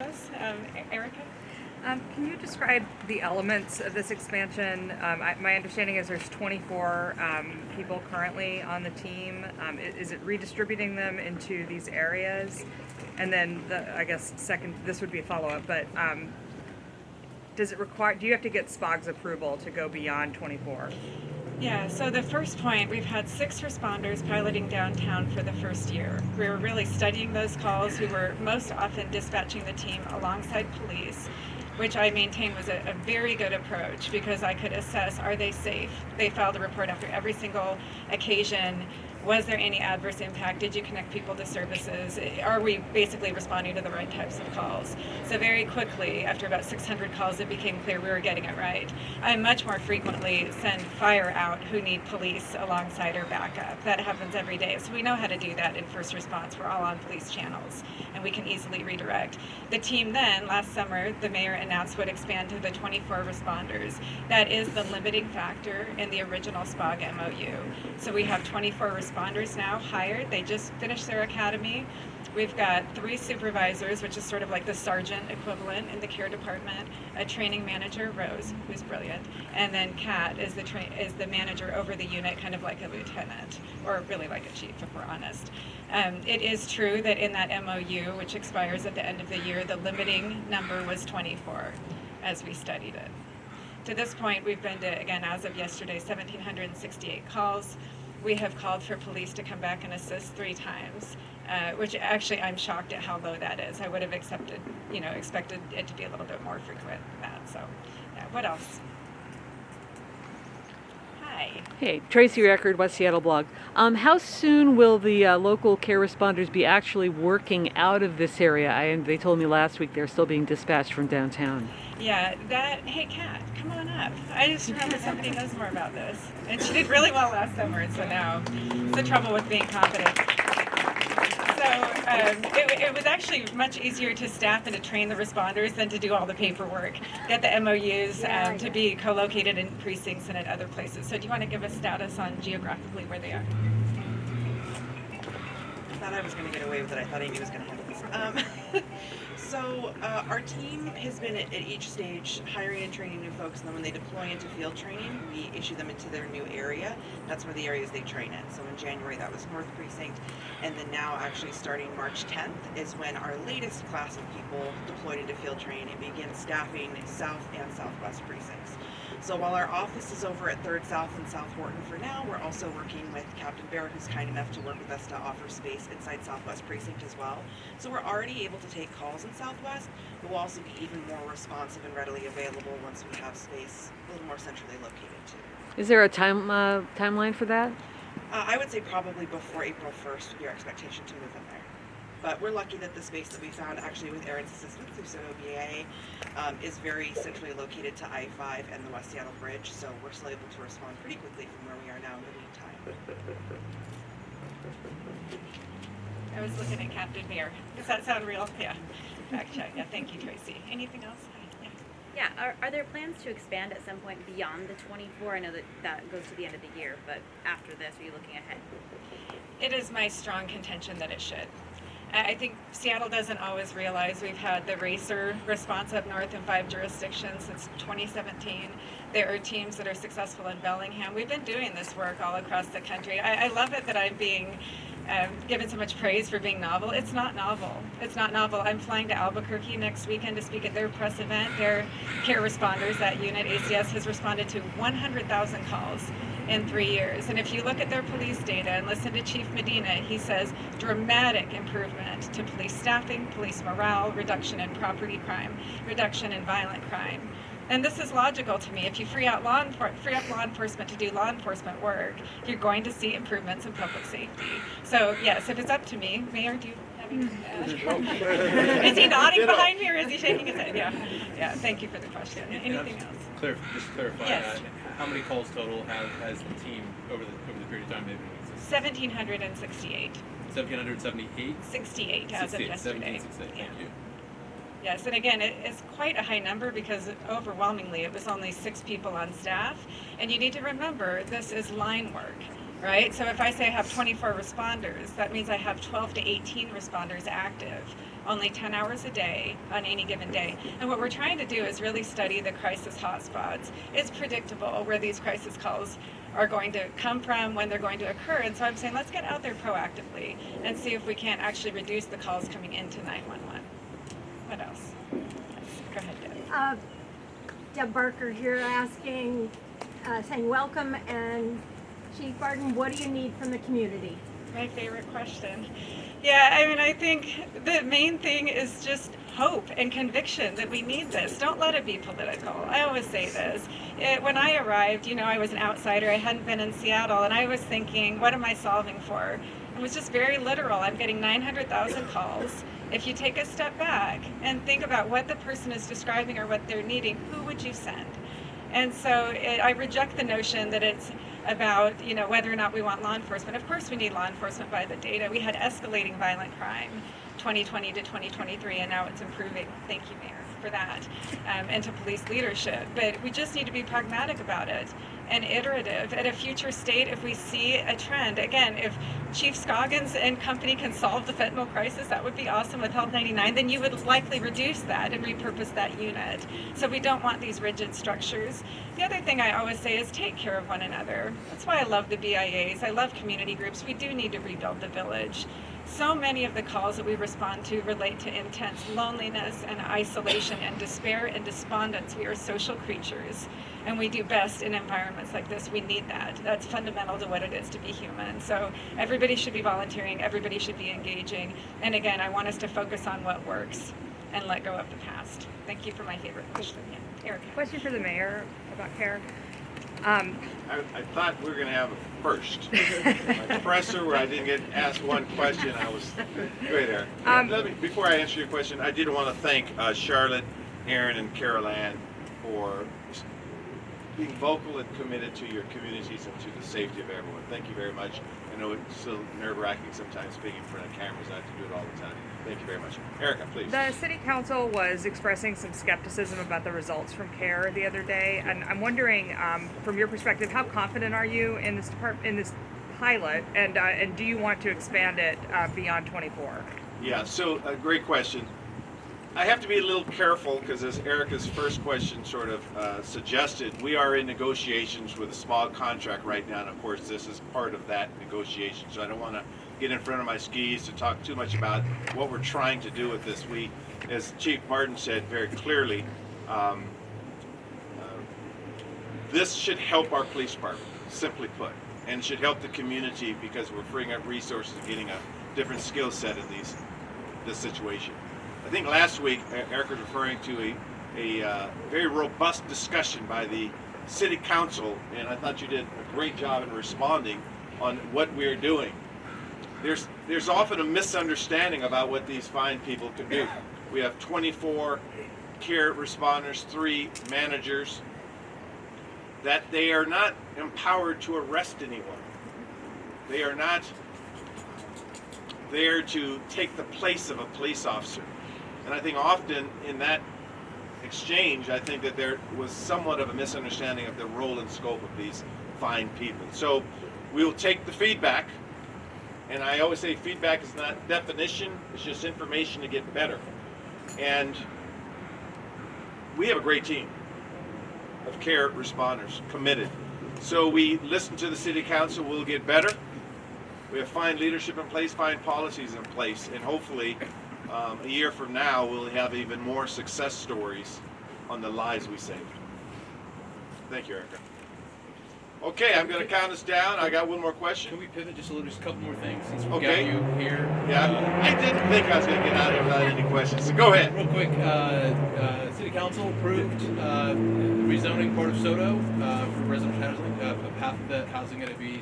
Erica? Can you describe the elements of this expansion? My understanding is there's 24 people currently on the team. Is it redistributing them into these areas? And then, I guess, second, this would be a follow-up, but does it require, do you have to get SPOG's approval to go beyond 24? Yeah, so the first point, we've had 6 responders piloting downtown for the first year. We were really studying those calls. We were most often dispatching the team alongside police, which I maintain was a very good approach because I could assess, are they safe? They filed a report after every single occasion. Was there any adverse impact? Did you connect people to services? Are we basically responding to the right types of calls? So very quickly, after about 600 calls, it became clear we were getting it right. I much more frequently send fire out who need police alongside or backup. That happens every day. So we know how to do that in first response. We're all on police channels, and we can easily redirect. The team then, last summer, the mayor announced would expand to the 24 responders. That is the limiting factor in the original SPOG MOU. So we have 24 responders now hired. They just finished their academy. We've got 3 supervisors, which is sort of like the sergeant equivalent in the care department, a training manager, Rose, who's brilliant, and then Kat is the manager over the unit, kind of like a lieutenant, or really like a chief, if we're honest. It is true that in that MOU, which expires at the end of the year, the limiting number was 24 as we studied it. To this point, we've been to, again, as of yesterday, 1,768 calls. We have called for police to come back and assist 3 times, which actually I'm shocked at how low that is. I would have expected it to be a little bit more frequent than that. So, yeah, what else? Hi. Hey, Tracy Record, West Seattle Blog. How soon will the local care responders be actually working out of this area? They told me last week they're still being dispatched from downtown. Yeah, hey Kat, come on up. I just remember somebody knows more about this. And she did really well last summer, so now it's the trouble with being confident. So it was actually much easier to staff and to train the responders than to do all the paperwork, get the MOUs to be co-located in precincts and at other places. So do you want to give a status on geographically where they are? I thought I was going to get away with it. I thought Amy was going to handle this. So our team has been at each stage hiring and training new folks, and then when they deploy into field training, we issue them into their new area. That's where the areas they train in. So in January that was North Precinct, and then now actually starting March 10th is when our latest class of people deployed into field training and begin staffing South and Southwest precincts. So while our office is over at 3rd South and South Horton for now, we're also working with Captain Barrett, who's kind enough to work with us to offer space inside Southwest Precinct as well. So we're already able to take calls in Southwest, but we'll also be even more responsive and readily available once we have space a little more centrally located too. Is there a timeline for that? I would say probably before April 1st would be our expectation to move in there. But we're lucky that the space that we found actually with Erin's assistance through SOBA is very centrally located to I-5 and the West Seattle Bridge, so we're still able to respond pretty quickly from where we are now in the meantime. I was looking at Captain Bear. Does that sound real? Yeah. Fact check. Yeah, thank you, Tracy. Anything else? Yeah. Yeah, are there plans to expand at some point beyond the 24? I know that goes to the end of the year, but after this, are you looking ahead? It is my strong contention that it should. I think Seattle doesn't always realize we've had the RACER response up north in 5 jurisdictions since 2017. There are teams that are successful in Bellingham. We've been doing this work all across the country. I love it that I'm being given so much praise for being novel. It's not novel. It's not novel. I'm flying to Albuquerque next weekend to speak at their press event. Their care responders, that unit, ACS, has responded to 100,000 calls in 3 years. And if you look at their police data and listen to Chief Medina, he says dramatic improvement to police staffing, police morale, reduction in property crime, reduction in violent crime. And this is logical to me. If you free up law enforcement to do law enforcement work, you're going to see improvements in public safety. So yes, if it's up to me, Mayor, do you have anything to add? Is he nodding behind me or is he shaking his head? Yeah. Thank you for the question. Anything else? Just clarify Yes. How many calls total has the team over the period of time they've been in existence? 1,768. 1,778? 68 as of yesterday. 1768, Yeah. thank you. Yes, and again, it's quite a high number because overwhelmingly it was only 6 people on staff. And you need to remember, this is line work. right? So if I say I have 24 responders, that means I have 12 to 18 responders active, only 10 hours a day on any given day. And what we're trying to do is really study the crisis hotspots. It's predictable where these crisis calls are going to come from, when they're going to occur. And so I'm saying let's get out there proactively and see if we can't actually reduce the calls coming into 911. What else? Yes, go ahead, Deb. Deb Barker here asking, saying welcome, and Chief Barton, what do you need from the community? My favorite question. Yeah, I mean, I think the main thing is just hope and conviction that we need this. Don't let it be political. I always say this. When I arrived, you know, I was an outsider. I hadn't been in Seattle, and I was thinking, what am I solving for? It was just very literal. I'm getting 900,000 calls. If you take a step back and think about what the person is describing or what they're needing, who would you send? And so I reject the notion that it's about, you know, whether or not we want law enforcement. Of course we need law enforcement by the data. We had escalating violent crime 2020 to 2023, and now it's improving. Thank you, Mayor, for that, and to police leadership. But we just need to be pragmatic about it and iterative. At a future state, if we see a trend, again, if Chief Scoggins and company can solve the fentanyl crisis, that would be awesome with Health 99, then you would likely reduce that and repurpose that unit. So we don't want these rigid structures. The other thing I always say is take care of one another. That's why I love the BIAs. I love community groups. We do need to rebuild the village. So many of the calls that we respond to relate to intense loneliness and isolation and despair and despondence. We are social creatures, and we do best in environments like this. We need that. That's fundamental to what it is to be human. So everybody should be volunteering. Everybody should be engaging. And again, I want us to focus on what works and let go of the past. Thank you for my favorite question. Yeah. Erica. Question for the mayor about CARE. I thought we were going to have a first. My presser, where I didn't get asked one question, I was great there. Before I answer your question, I did want to thank Charlotte, Aaron, and Carol Ann for being vocal and committed to your communities and to the safety of everyone. Thank you very much. I know it's still nerve-wracking sometimes being in front of cameras. I have to do it all the time. Thank you very much. Erica, please. The city council was expressing some skepticism about the results from CARE the other day, and I'm wondering, from your perspective, how confident are you in this pilot, and do you want to expand it beyond 24? Yeah, so a great question. I have to be a little careful because, as Erica's first question sort of suggested, we are in negotiations with a small contract right now, and of course this is part of that negotiation, so I don't want to get in front of my skis to talk too much about what we're trying to do with this. We, as Chief Martin said very clearly, this should help our police department, simply put, and should help the community because we're freeing up resources and getting a different skill set in this situation. I think last week Erica was referring to a very robust discussion by the City Council, and I thought you did a great job in responding on what we are doing. There's often a misunderstanding about what these fine people can do. We have 24 CARE responders, 3 managers, that they are not empowered to arrest anyone. They are not there to take the place of a police officer. And I think often in that exchange, I think that there was somewhat of a misunderstanding of the role and scope of these fine people. So we will take the feedback, and I always say feedback is not definition, it's just information to get better. And we have a great team of CARE responders, committed. So we listen to the City Council, we'll get better. We have fine leadership in place, fine policies in place, and hopefully a year from now we'll have even more success stories on the lives we saved. Thank you, Erica. Okay, I'm going to count us down. I got one more question. Can we pivot just a little, just a couple more things since we Okay. got you here? Yeah, I didn't think I was going to get out of here without any questions, so go ahead. Real quick, City Council approved the rezoning part of Soto for residential housing, half of the housing going to be